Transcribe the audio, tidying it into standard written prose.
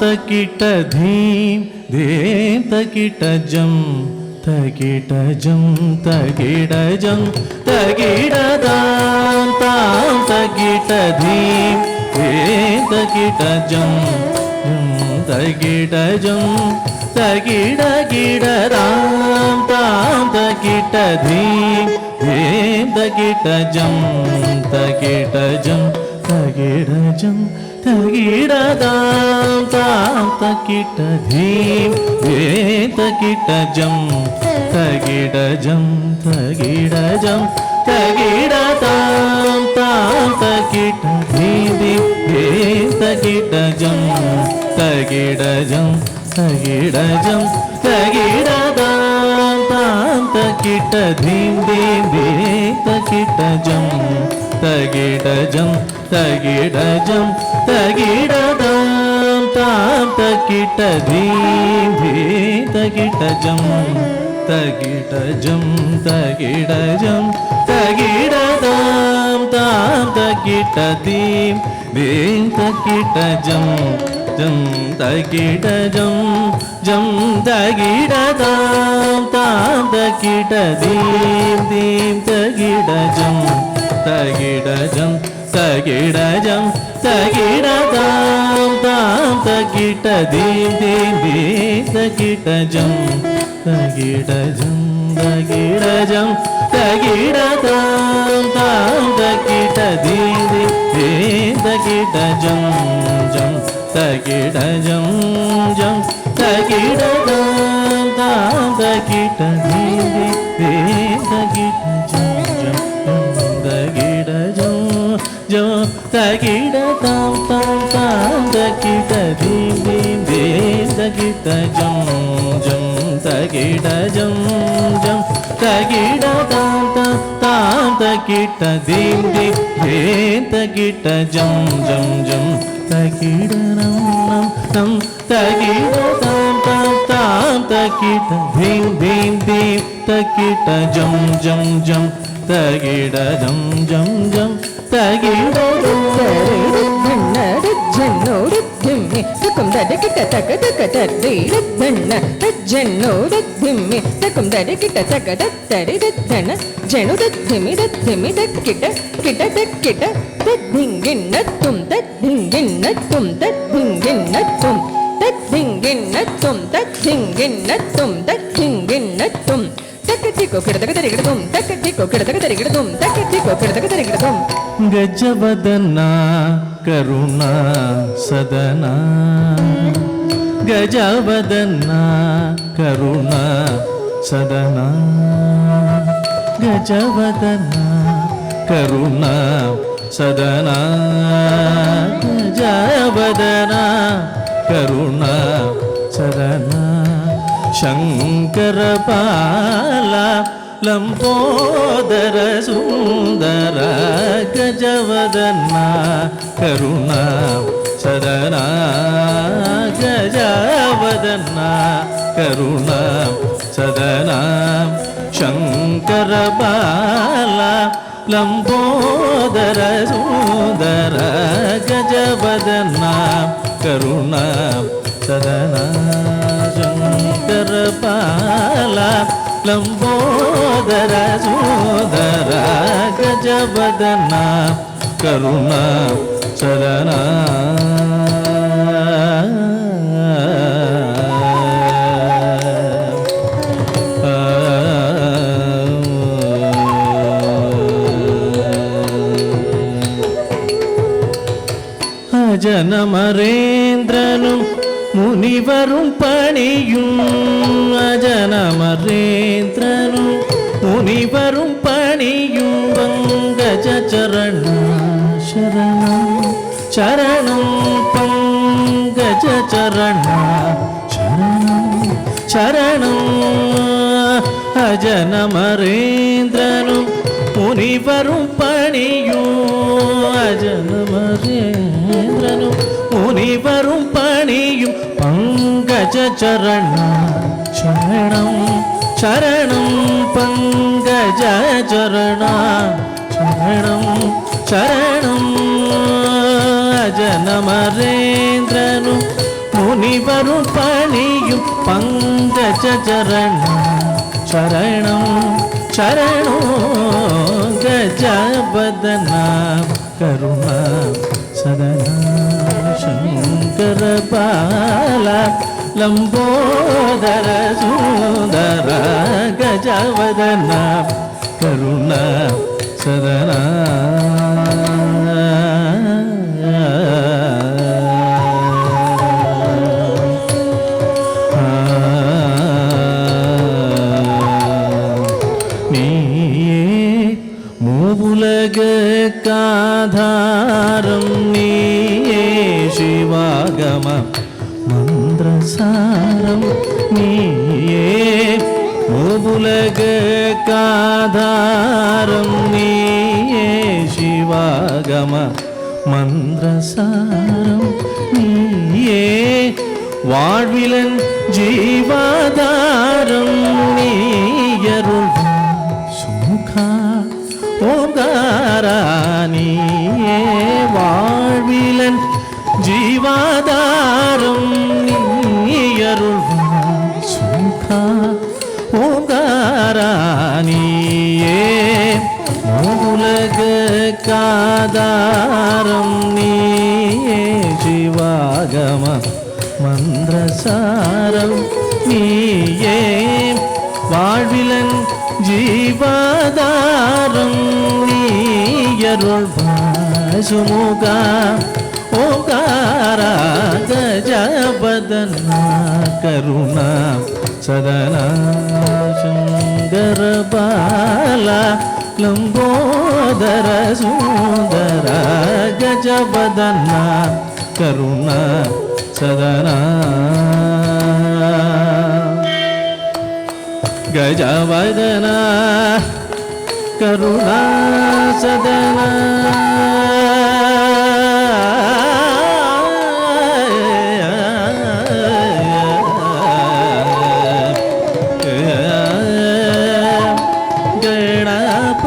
तकिट धीम धीम तकिट जम तकिट जम तकिट जम तकिट दाम ताम तकिट धीम धीम तकिट जम तकिट जम तकिट गिट राम ताम तकिट धीम धीम तकिट जम तकिट जम तकिट जम तकिट दाम ताम तकिट धीम धीम तकिट जम तकिट जम तकिट जम तकिट दाम ताम तकिट धीम धीम तकिट जम तकिट जम तकिट जम तकिट दाम ताम तकिट धीम धीम तकिट जम तकिट जम तकिट जम तकिट दाम ताम तकिट धीम धीम तकिट जम तकिट जम तकिट जम तकिट दाम ताम तकिट धीम धीम तकिट जम जम तकिट जम तकिट दाम ताम तकिट धीम धीम तकिट जम तकिट जम तकिट जम तकिट दाम ताम तकिट धीम धीम तकिट जम तकिट जम तकिट जम तकिट दाम ताम तकिट धीम धीम तकिट जम तकिट जम तकिट दाम ताम तकिट धीम धीम तकिट तकिट तकिट ताम ताम तकिट धीम धीम तकिट तकिट तकिट ताम तकिट धीम धीम तकिट तकिट नम तकिट ताम तकिट धीम धीम तकिट जम तकिट जम तकिट जन्नोड धिम्मी तकुम दडकिट तक तक तडीर धन्न जन्नोड धिम्मी तकुम दडकिट तक तडरी धन्न जनुड धिम्मी तकिट किट तकिट तद्धिंगिन्न तुम तद्धिंगिन्न तुम तद्धिंगिन्न तुम तद्धिंगिन्न तुम तद्धिंगिन्न तुम तद्धिंगिन्न तुम तकतिको किडतक तरिगिडुम तकतिको किडतक तरिगिडुम तकतिको किडतक तरिगिडुम गजवदना करुणा सदना गजवदना करुणा सदना गजवदना करुणा सदना गजवदना करुणा सदना शंकर बाला लंबोदर सुंदर गजवदना करुणा सदना गजवदना करुणा सदना शंकर बाला लंबोदर सुंदर गजवदना करुणा सदना शंकर बाला लंबोदर सुंदर गजवदना करुणा सदना அஜனமரேந்திரனும் முனிவரும் பணியும் அஜனமரேந்திரனும் முனிவரும் பணியும் பங்கஜ சரண சரணம் சரணம் பங்கஜ சரண சரணம் சரணம் அஜனமரேந்திரனும் முனிவரும் பணியும் அஜனமரேந்திரனும் முனிவரும் பணியும் பங்கஜ சரண சரணம் சரணம் பங்கஜ சரண சரணம் சரணம் அஜனமரேந்திரனும் முனிவரும் பணியும் பங்கஜ சரண சரணம் சரணோ கஜபதனா கருணா சதனா சங்கர பால லம்போதர சுந்தர கஜவதனா கருணா சதனா மூவுலகாதாரம் நீயே சிவாகம மந்திரசாரம் நீயே மூவுலகாதாரம் நீயே சிவாகம மந்திரசாரம் நீயே வாழ்விலன் ஜீவாதாரம் நீயருள் சுமுகா ஓங்காராணியே வாழ்விலன் ஜீவாதாரம் நீயருள் சுமுகா ஓங்காராணியே உலக காதாரம் நீயே ஜீவாகம மந்திரசாரம் நீயே வாழ்விலன் ஜீவாதாரம் நீயருள் சுமுகா ஓங்கார கஜபதனா கருணா சதனா சங்கர பாலா லம்போதர சுந்தர கஜபதனா கருணா சதனா ಗಜವದನ ಕರುಣಾ ಸದನ ಗಣಪ